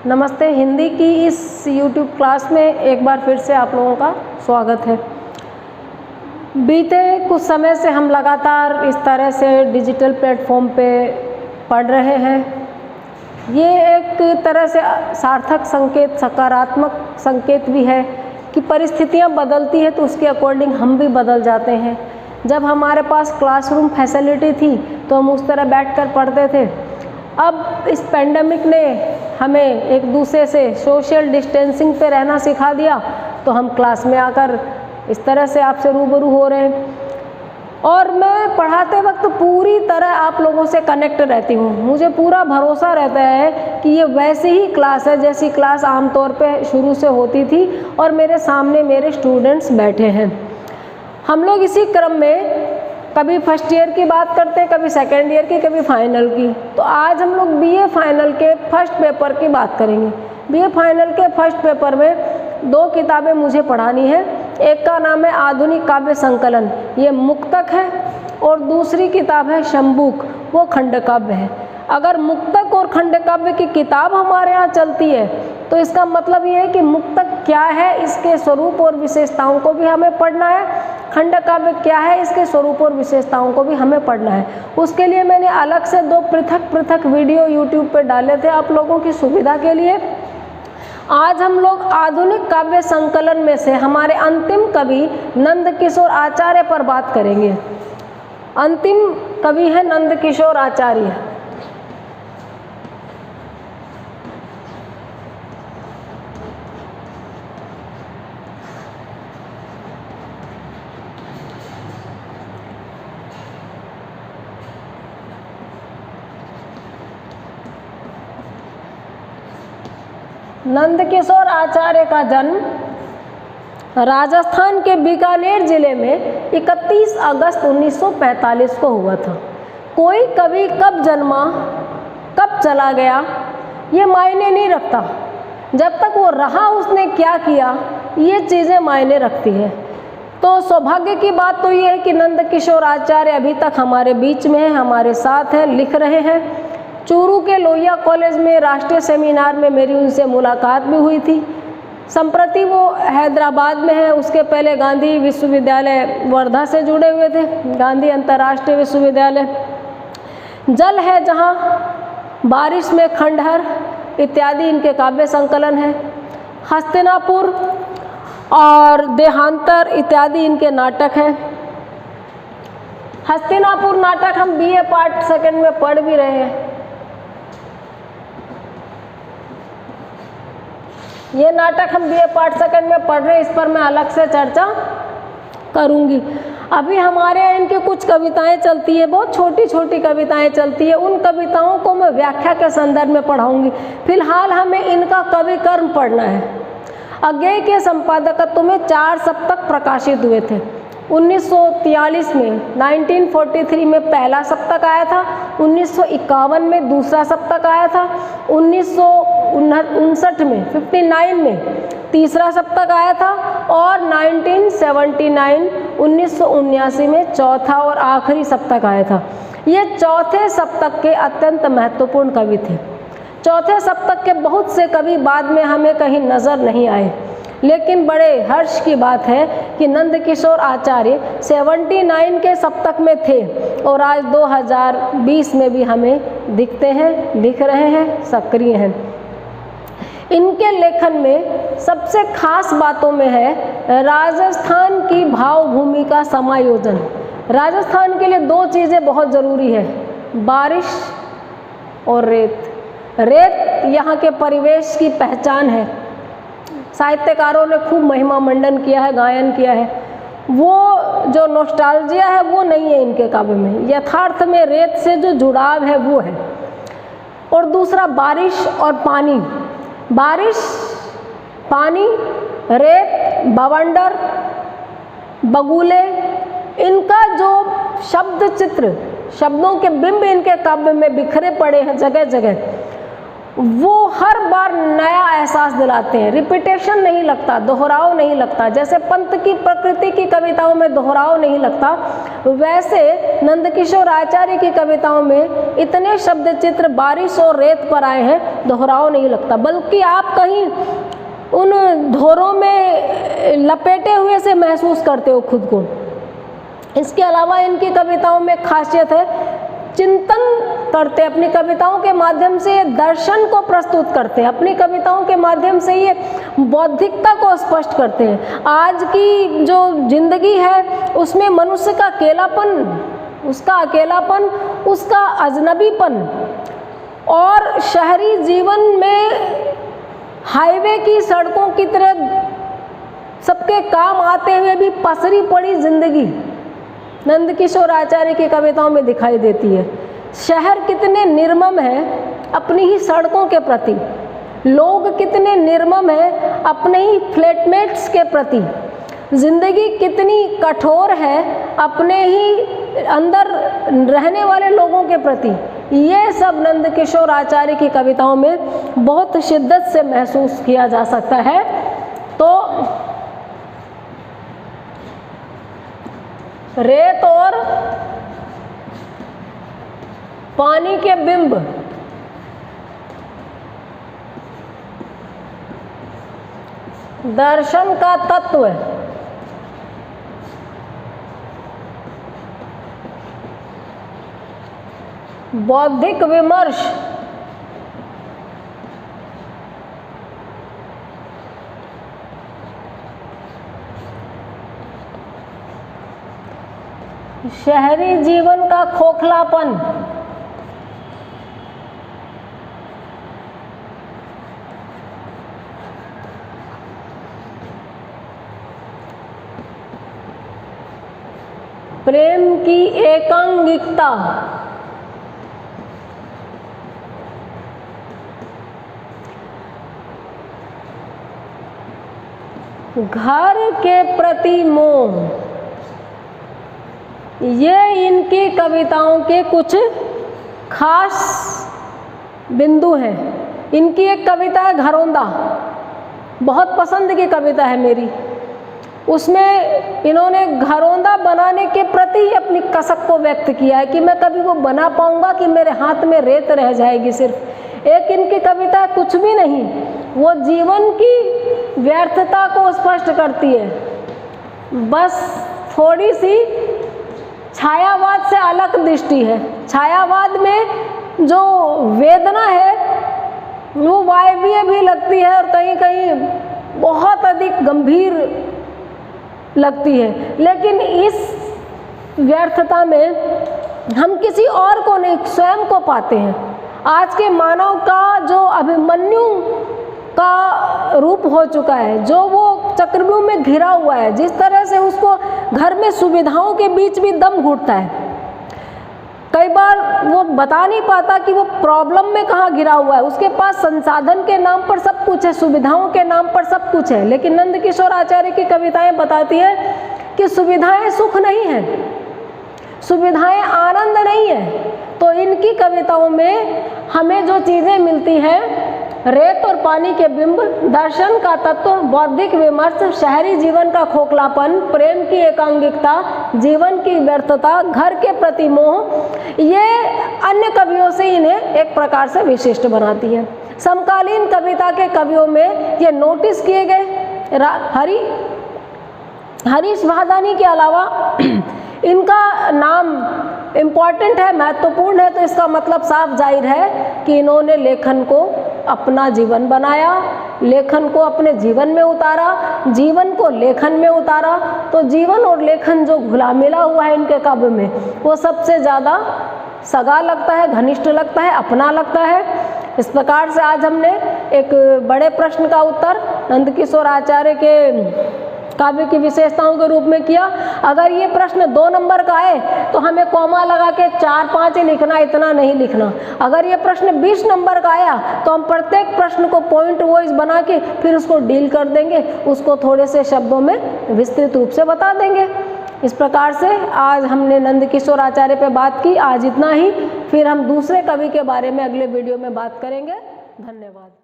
नमस्ते। हिंदी की इस YouTube क्लास में एक बार फिर से आप लोगों का स्वागत है। बीते कुछ समय से हम लगातार इस तरह से डिजिटल प्लेटफॉर्म पे पढ़ रहे हैं। ये एक तरह से सार्थक संकेत, सकारात्मक संकेत भी है कि परिस्थितियाँ बदलती है तो उसके अकॉर्डिंग हम भी बदल जाते हैं। जब हमारे पास क्लासरूम फैसिलिटी थी तो हम उस तरह बैठकर पढ़ते थे। अब इस पेंडेमिक ने हमें एक दूसरे से सोशल डिस्टेंसिंग पे रहना सिखा दिया, तो हम क्लास में आकर इस तरह से आपसे रूबरू हो रहे हैं। और मैं पढ़ाते वक्त पूरी तरह आप लोगों से कनेक्ट रहती हूँ। मुझे पूरा भरोसा रहता है कि ये वैसी ही क्लास है जैसी क्लास आमतौर पे शुरू से होती थी और मेरे सामने मेरे स्टूडेंट्स बैठे हैं। हम लोग इसी क्रम में कभी फर्स्ट ईयर की बात करते हैं, कभी सेकेंड ईयर की, कभी फाइनल की। तो आज हम लोग बीए फाइनल के फर्स्ट पेपर की बात करेंगे। बीए फाइनल के फर्स्ट पेपर में 2 किताबें मुझे पढ़ानी है। एक का नाम है आधुनिक काव्य संकलन, ये मुक्तक है, और दूसरी किताब है शंबुक, वो खंड काव्य है। अगर मुक्तक और खंड काव्य की किताब हमारे यहाँ चलती है तो इसका मतलब ये है कि मुक्तक क्या है, इसके स्वरूप और विशेषताओं को भी हमें पढ़ना है। खंड काव्य क्या है, इसके स्वरूप और विशेषताओं को भी हमें पढ़ना है। उसके लिए मैंने अलग से 2 पृथक वीडियो यूट्यूब पर डाले थे आप लोगों की सुविधा के लिए। आज हम लोग आधुनिक काव्य संकलन में से हमारे अंतिम कवि नंदकिशोर आचार्य पर बात करेंगे। अंतिम कवि है नंदकिशोर आचार्य। नंदकिशोर आचार्य का जन्म राजस्थान के बीकानेर जिले में 31 अगस्त 1945 को हुआ था। कोई कवि कब जन्मा, कब चला गया, ये मायने नहीं रखता। जब तक वो रहा उसने क्या किया, ये चीज़ें मायने रखती है। तो सौभाग्य की बात तो ये है कि नंदकिशोर आचार्य अभी तक हमारे बीच में है, हमारे साथ हैं, लिख रहे हैं। चूरू के लोहिया कॉलेज में राष्ट्रीय सेमिनार में मेरी उनसे मुलाकात भी हुई थी। संप्रति वो हैदराबाद में है। उसके पहले गांधी विश्वविद्यालय वर्धा से जुड़े हुए थे, गांधी अंतर्राष्ट्रीय विश्वविद्यालय। जल है जहाँ, बारिश में खंडहर इत्यादि इनके काव्य संकलन है। हस्तिनापुर और देहांतर इत्यादि इनके नाटक हैं। हस्तिनापुर नाटक हम बीए पार्ट सेकंड में पढ़ भी रहे हैं। ये नाटक हम बीए पार्ट सेकंड में पढ़ रहे हैं, इस पर मैं अलग से चर्चा करूंगी। अभी हमारे यहाँ इनकी कुछ कविताएं चलती है, बहुत छोटी छोटी कविताएं चलती है। उन कविताओं को मैं व्याख्या के संदर्भ में पढ़ाऊंगी। फिलहाल हमें इनका कवि कर्म पढ़ना है। अज्ञेय के संपादकत्व में 4 सप्तक प्रकाशित हुए थे। 1943 में 1943 में पहला सप्तक आया था, 1951 में दूसरा सप्तक आया था, 1959 में 59 में तीसरा सप्तक आया था, और 1979 में चौथा और आखिरी सप्तक आया था। ये चौथे सप्तक के अत्यंत महत्वपूर्ण कवि थे। चौथे सप्तक के बहुत से कवि बाद में हमें कहीं नज़र नहीं आए, लेकिन बड़े हर्ष की बात है कि नंदकिशोर आचार्य 79 के सप्तक में थे और आज 2020 में भी हमें दिखते हैं, लिख रहे हैं, सक्रिय हैं। इनके लेखन में सबसे खास बातों में है राजस्थान की भावभूमि का समायोजन। राजस्थान के लिए 2 चीज़ें बहुत ज़रूरी है, बारिश और रेत। रेत यहाँ के परिवेश की पहचान है। साहित्यकारों ने खूब महिमा मंडन किया है, गायन किया है। वो जो नॉस्टैल्जिया है वो नहीं है इनके काव्य में। यथार्थ में रेत से जो जुड़ाव है वो है। और दूसरा बारिश और पानी। बारिश, पानी, रेत, बवंडर, बगुले, इनका जो शब्द चित्र, शब्दों के बिंब इनके काव्य में बिखरे पड़े हैं जगह जगह, वो हर बार नया एहसास दिलाते हैं, रिपीटेशन नहीं लगता, दोहराव नहीं लगता। जैसे पंत की प्रकृति की कविताओं में दोहराव नहीं लगता, वैसे नंदकिशोर आचार्य की कविताओं में इतने शब्द चित्र बारिश और रेत पर आए हैं, दोहराव नहीं लगता, बल्कि आप कहीं उन धोरों में लपेटे हुए से महसूस करते हो खुद को। इसके अलावा इनकी कविताओं में खासियत है, चिंतन करते, अपनी कविताओं के माध्यम से ये दर्शन को प्रस्तुत करते हैं, अपनी कविताओं के माध्यम से ये बौद्धिकता को स्पष्ट करते हैं। आज की जो जिंदगी है उसमें मनुष्य का अकेलापन, उसका अकेलापन, उसका अजनबीपन, और शहरी जीवन में हाईवे की सड़कों की तरह सबके काम आते हुए भी पसरी पड़ी जिंदगी नंदकिशोर आचार्य की कविताओं में दिखाई देती है। शहर कितने निर्मम है अपनी ही सड़कों के प्रति, लोग कितने निर्मम है अपने ही फ्लैटमेट्स के प्रति, जिंदगी कितनी कठोर है अपने ही अंदर रहने वाले लोगों के प्रति। ये सब नंदकिशोर आचार्य की कविताओं में बहुत शिद्दत से महसूस किया जा सकता है। तो रेत और पानी के बिंब, दर्शन का तत्व, बौद्धिक विमर्श, शहरी जीवन का खोखलापन, प्रेम की एकांगिकता, घर के प्रति मोह, ये इनकी कविताओं के कुछ खास बिंदु हैं। इनकी एक कविता है घरौंदा, बहुत पसंद की कविता है मेरी। उसमें इन्होंने घरौंदा बनाने के प्रति ही अपनी कसक को व्यक्त किया है कि मैं कभी वो बना पाऊंगा कि मेरे हाथ में रेत रह जाएगी सिर्फ। एक इनकी कविता कुछ भी नहीं, वो जीवन की व्यर्थता को स्पष्ट करती है, बस थोड़ी सी छायावाद से अलग दृष्टि है। छायावाद में जो वेदना है वो वायवीय भी लगती है और कहीं कहीं बहुत अधिक गंभीर लगती है, लेकिन इस व्यर्थता में हम किसी और को नहीं, स्वयं को पाते हैं। आज के मानव का जो अभिमन्यु का रूप हो चुका है, जो वो चक्रव्यूह में घिरा हुआ है, जिस तरह से उसको घर में सुविधाओं के बीच भी दम घुटता है, कई बार वो बता नहीं पाता कि वो प्रॉब्लम में कहाँ घिरा हुआ है। उसके पास संसाधन के नाम पर सब कुछ है, सुविधाओं के नाम पर सब कुछ है, लेकिन नंदकिशोर आचार्य की कविताएं बताती है कि सुविधाएं सुख नहीं है, सुविधाएं आनंद नहीं है। तो इनकी कविताओं में हमें जो चीज़ें मिलती हैं, रेत और पानी के बिंब, दर्शन का तत्व, बौद्धिक विमर्श, शहरी जीवन का खोखलापन, प्रेम की एकांगिकता, जीवन की व्यर्थता, घर के प्रति मोह, ये अन्य कवियों से इन्हें एक प्रकार से विशिष्ट बनाती है। समकालीन कविता के कवियों में ये नोटिस किए गए। हरीश भादानी के अलावा इनका नाम इम्पॉर्टेंट है, महत्वपूर्ण है, तो इसका मतलब साफ जाहिर है कि इन्होंने लेखन को अपना जीवन बनाया, लेखन को अपने जीवन में उतारा, जीवन को लेखन में उतारा। तो जीवन और लेखन जो घुला मिला हुआ है इनके काव्य में, वो सबसे ज़्यादा सगा लगता है, घनिष्ठ लगता है, अपना लगता है। इस प्रकार से आज हमने एक बड़े प्रश्न का उत्तर नंदकिशोर आचार्य के काव्य की विशेषताओं के रूप में किया। अगर ये प्रश्न 2 नंबर का आए तो हमें कॉमा लगा के 4-5 ही लिखना, इतना नहीं लिखना। अगर ये प्रश्न 20 नंबर का आया तो हम प्रत्येक प्रश्न को पॉइंट वाइज बना के फिर उसको डील कर देंगे, उसको थोड़े से शब्दों में विस्तृत रूप से बता देंगे। इस प्रकार से आज हमने नंदकिशोर आचार्य पे बात की। आज इतना ही, फिर हम दूसरे कवि के बारे में अगले वीडियो में बात करेंगे। धन्यवाद।